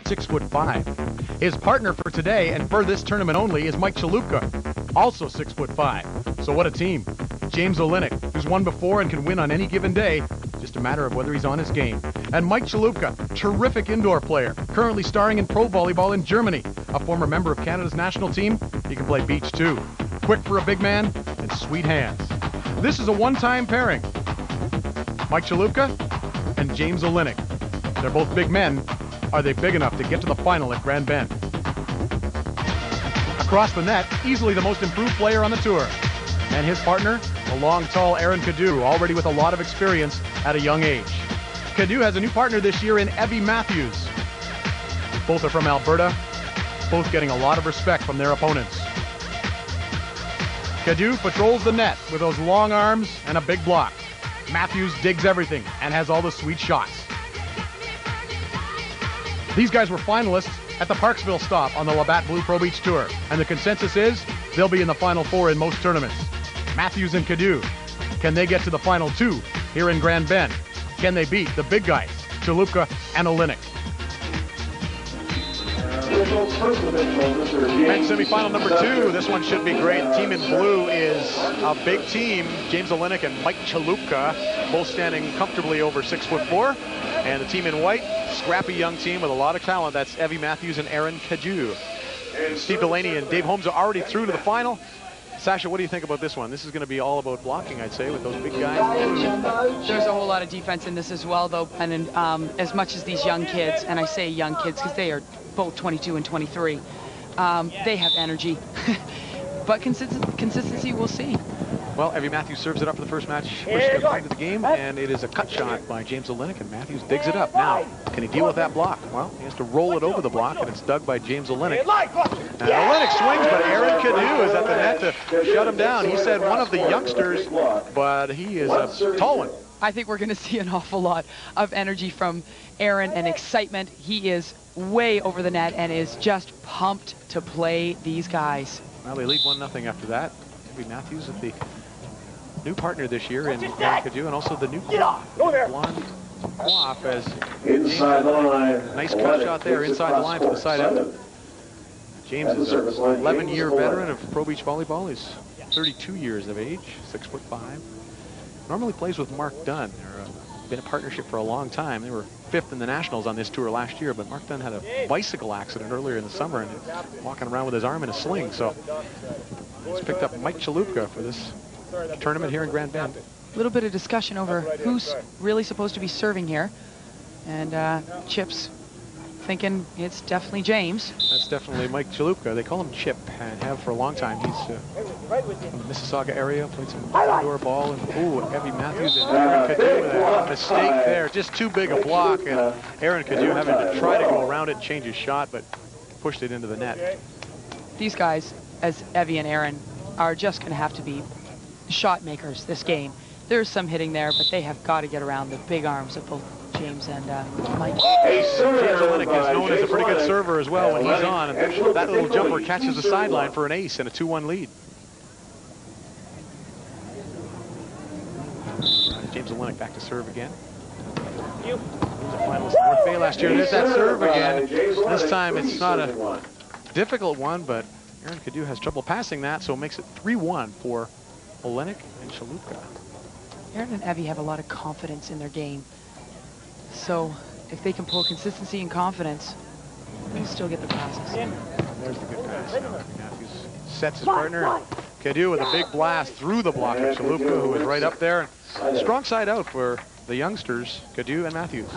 6'5". His partner for today and for this tournament only is Mike Chaloupka, also 6'5". So what a team. James Olejnik, who's won before and can win on any given day, just a matter of whether he's on his game. And Mike Chaloupka, terrific indoor player, currently starring in pro volleyball in Germany. A former member of Canada's national team, he can play beach too. Quick for a big man and sweet hands. This is a one-time pairing. Mike Chaloupka and James Olejnik. They're both big men. Are they big enough to get to the final at Grand Bend? Across the net, easily the most improved player on the tour. And his partner, the long, tall Ahren Cadieux, already with a lot of experience at a young age. Cadieux has a new partner this year in Evie Matthews. Both are from Alberta, both getting a lot of respect from their opponents. Cadieux patrols the net with those long arms and a big block. Matthews digs everything and has all the sweet shots. These guys were finalists at the Parksville stop on the Labatts Blue Pro Beach Tour, and the consensus is they'll be in the Final Four in most tournaments. Matthews and Cadieux, can they get to the Final Two here in Grand Bend? Can they beat the big guys, Chaloupka and Olejnik? And semifinal number 2, this one should be great. The team in blue is a big team. James Olejnik and Mike Chaloupka, both standing comfortably over 6'4". And the team in white, scrappy young team with a lot of talent. That's Evie Matthews and Ahren Cadieux. Steve Delaney and Dave Holmes are already through to the final. Sasha, what do you think about this one? This is going to be all about blocking, I'd say, with those big guys. There's a whole lot of defense in this as well, though. And as much as these young kids, and I say young kids because they are both 22 and 23, they have energy. But consistency, we'll see. Well, Evie Matthews serves it up for the first match, first into the game, and it is a cut shot by James Olejnik, and Matthews digs it up. Now, can he deal with that block? Well, he has to roll it over the block, and it's dug by James Olejnik. And Olejnik swings, but Ahren Cadieux is at the net to shut him down. He said one of the youngsters, but he is a tall one. I think we're going to see an awful lot of energy from Ahren and excitement. He is way over the net and is just pumped to play these guys. Well, they lead 1-0 after that. Evie Matthews with the new partner this year in Ahren Cadieux, and also the new blonde coif as inside the line. Nice cut shot there inside the line to the side out. James is an 11-year veteran of Pro Beach Volleyball. He's 32 years of age, 6'5". Normally plays with Mark Dunn. They're been a partnership for a long time. They were 5th in the Nationals on this tour last year, but Mark Dunn had a bicycle accident earlier in the summer and walking around with his arm in a sling. So he's picked up Mike Chaloupka for this tournament here in Grand Bend. A little bit of discussion over who's really supposed to be serving here. And Chip's thinking it's definitely James. That's definitely Mike Chaloupka. They call him Chip and have for a long time. He's from the Mississauga area, played some indoor ball. And ooh, Evie Matthews and Ahren Cadieux with a mistake there. Just too big a block, and Ahren Cadieux having to try to go around it and change his shot, but pushed it into the net. These guys, as Evie and Ahren, are just going to have to be shot makers this game. There's some hitting there, but they have got to get around the big arms of both James and Mike. James Olejnik is known as a pretty good server as well when he's on, and that little jumper catches the sideline for an ace and a 2-1 lead. James Olejnik back to serve again. He was a finalist in North Bay last year. There's that serve again. This time it's not a difficult one, but Ahren Cadieux has trouble passing that, so it makes it 3-1 for Olejnik and Chaloupka. Ahren and Evie have a lot of confidence in their game. So if they can pull consistency and confidence, they'll still get the passes. There's the good pass. Matthews sets his partner. Cadieux with a big blast through the block of Chaloupka, who is right up there. Strong side out for the youngsters, Cadieux and Matthews.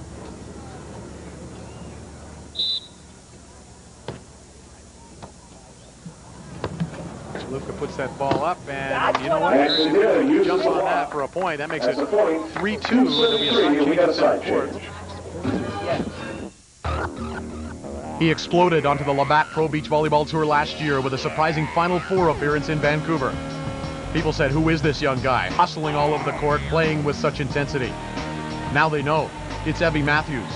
Chaloupka puts that ball up, and you know what? He jumps on that for a point. That makes it 3-2, and there'll be a side change in the fourth. He exploded onto the Labatts Pro Beach Volleyball Tour last year with a surprising Final Four appearance in Vancouver. People said, who is this young guy? Hustling all over the court, playing with such intensity. Now they know. It's Evie Matthews.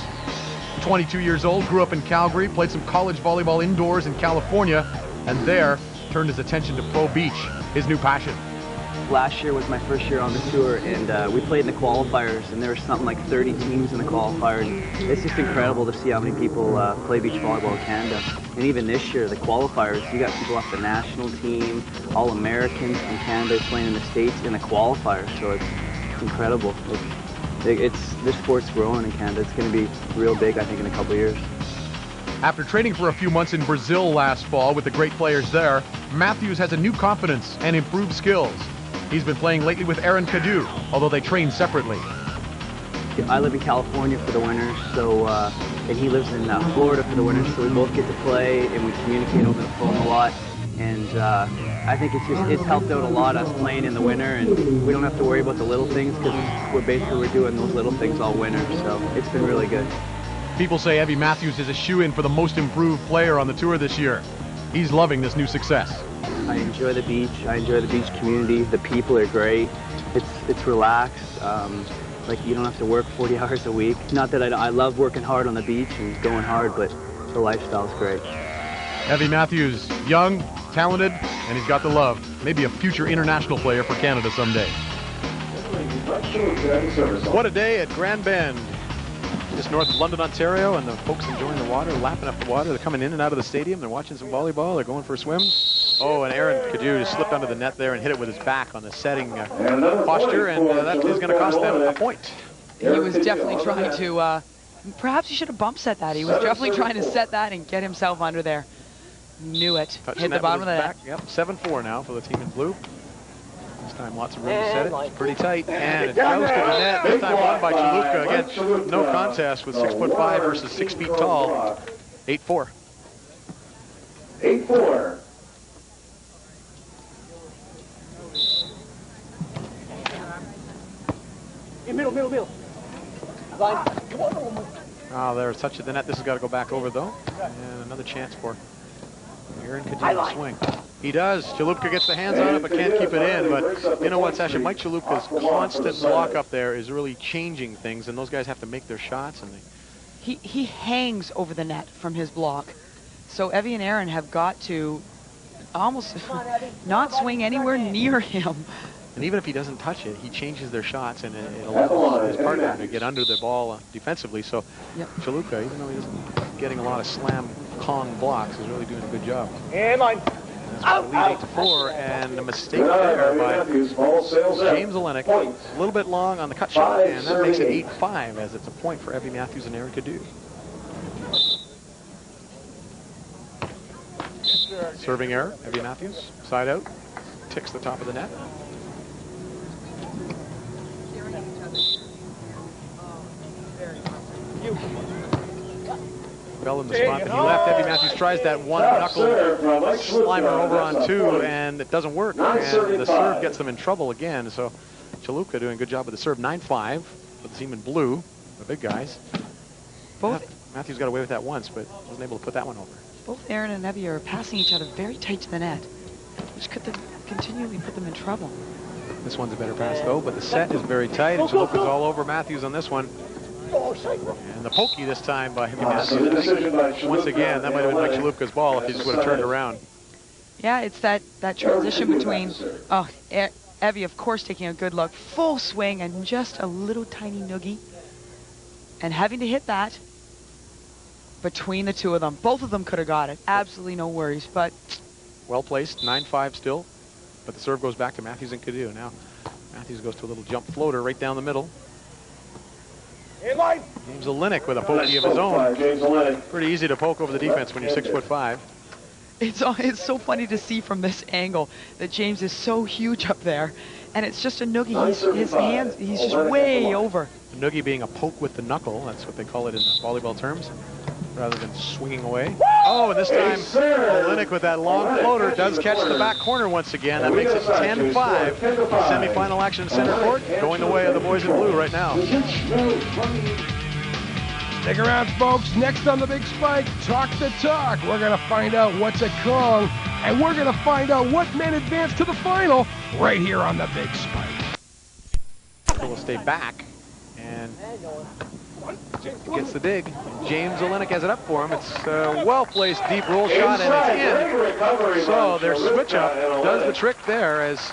22 years old, grew up in Calgary, played some college volleyball indoors in California, and there turned his attention to Pro Beach, his new passion. last year was my first year on the tour, and we played in the qualifiers, and there was something like 30 teams in the qualifier. And it's just incredible to see how many people play beach volleyball in Canada. And even this year, the qualifiers, you got people off the national team, all Americans from Canada playing in the States in the qualifiers, so it's incredible. This sport's growing in Canada. It's going to be real big, I think, in a couple of years. After training for a few months in Brazil last fall with the great players there, Matthews has a new confidence and improved skills. He's been playing lately with Ahren Cadieux, although they train separately. I live in California for the winters, so and he lives in Florida for the winters, so we both get to play and we communicate over the phone a lot. And I think it's helped out a lot, us playing in the winter, and we don't have to worry about the little things because we're doing those little things all winter, so it's been really good. People say Evie Matthews is a shoo-in for the most improved player on the tour this year. He's loving this new success. I enjoy the beach. I enjoy the beach community. The people are great. It's relaxed. Like you don't have to work 40 hours a week. Not that I love working hard on the beach and going hard, but the lifestyle's great. Evie Matthews, young, talented, and he's got the love. Maybe a future international player for Canada someday. What a day at Grand Bend. Just north of London, Ontario, and the folks enjoying the water, lapping up the water. They're coming in and out of the stadium. They're watching some volleyball. They're going for a swim. Oh, and Ahren Cadieux just slipped under the net there and hit it with his back on the setting posture, and that is going to cost them a point. He was definitely trying to, perhaps he should have bump set that. He was definitely trying to set that and get himself under there. Knew it. Hit the bottom of the net. Yep, 7-4 now for the team in blue. This time lots of room to set it. It's pretty tight, and it goes to the net. This time won by Chaloupka. Again, no contest with 6'5" versus 6 feet tall. 8-4. 8-4. Middle. Oh, there's a touch of the net. This has got to go back over, though. And another chance for Ahren Cadieux to swing. He does. Chaloupka gets the hands on it, but can't keep it in. But you know what, Sasha? Mike Chaloupka's constant block up there is really changing things, and those guys have to make their shots. And he hangs over the net from his block. So Evie and Ahren have got to almost not swing anywhere near him. And even if he doesn't touch it, he changes their shots, and it allows his partner to get under the ball defensively. So Chaloupka, even though he isn't getting a lot of slam Kong blocks, is really doing a good job. And line. That's lead 8-4, and a mistake there by James Olejnik. A little bit long on the cut shot, and that makes it 8-5 as it's a point for Evie Matthews and Ahren Cadieux. Serving error, Evie Matthews, side out, ticks the top of the net. Well in the spot, but he left. Evie Matthews tries that one knuckle slimer over on two, and it doesn't work. And the serve gets them in trouble again. So Chaloupka doing a good job with the serve. 9-5 for the team in blue, the big guys. Matthews got away with that once, but wasn't able to put that one over. Both Ahren and Evie are passing each other very tight to the net, which could continually put them in trouble. This one's a better pass, though, but the set is very tight, and Chaloupka's all over Matthews on this one. And the pokey this time by Evie Matthews. Once again, that might have been Mike Chaloupka's ball if he just would have turned around. Yeah, it's that transition between, Evie, of course, taking a good look, full swing, and just a little tiny noogie. And having to hit that between the two of them. Both of them could have got it. Absolutely no worries, but... Well placed, 9-5 still. But the serve goes back to Matthews and Cadieux. Now, Matthews goes to a little jump floater right down the middle. James Olejnik with a pokey of his own. Pretty easy to poke over the defense when you're 6'5". It's so funny to see from this angle that James is so huge up there, and it's just a noogie. His hands, he's just way over. A noogie being a poke with the knuckle. That's what they call it in volleyball terms, rather than swinging away. Oh, and this time Olejnik with that long floater does catch the back corner once again. That makes it 10-5. Semifinal action center court going the way of the boys in blue right now. Stick around, folks. Next on the Big Spike, Talk the Talk. We're going to find out what's at Kong, and we're going to find out what men advance to the final right here on the Big Spike. Will stay back, and gets the dig. James Olejnik has it up for him. It's a well-placed deep roll shot, and it's in. So their switch-up does the trick there as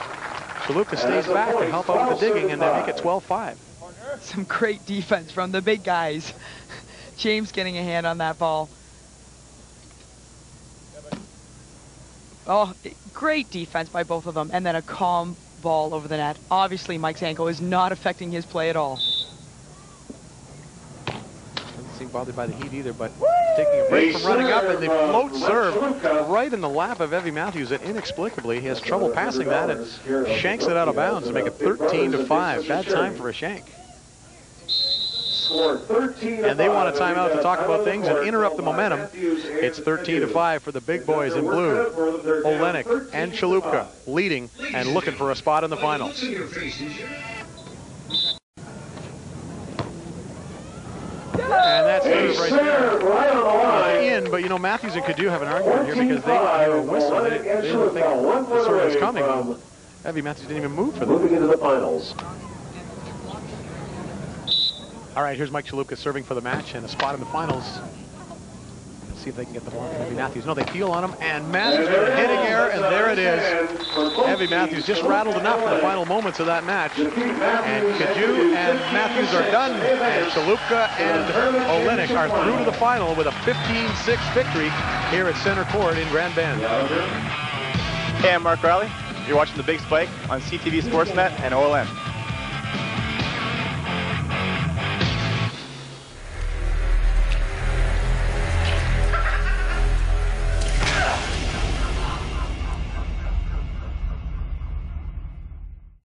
Chaloupka stays back to help out with the digging, and they make it 12-5. Some great defense from the big guys. James getting a hand on that ball. Oh, great defense by both of them, and then a calm ball over the net. Obviously, Mike's ankle is not affecting his play at all. Doesn't seem bothered by the heat either, but taking a break from running up, and the float serve right in the lap of Evie Matthews, and inexplicably he has trouble passing that and shanks it out of bounds to make it 13-5. Bad time for a shank. And they want a timeout to talk about things and interrupt the momentum. It's 13-5 for the big boys in blue. Olejnik and Chaloupka leading and looking for a spot in the final. And that's right there. In, but you know, Matthews and Cadieux have an argument here because they didn't hear a whistle. They didn't think the serve was coming. Evie Matthews didn't even move for them. Moving into the finals. All right, here's Mike Chaloupka serving for the match and a spot in the finals. Let's see if they can get the ball from Evie Matthews. No, they peel on him, and Matthews with a hitting error, and there it is. Evie Matthews just rattled enough for the final moments of that match. And Cadieux and Matthews are done, and Chaloupka and Olejnik are through to the final with a 15-6 victory here at center court in Grand Bend. Hey, I'm Mark Riley. You're watching The Big Spike on CTV Sportsnet and OLN.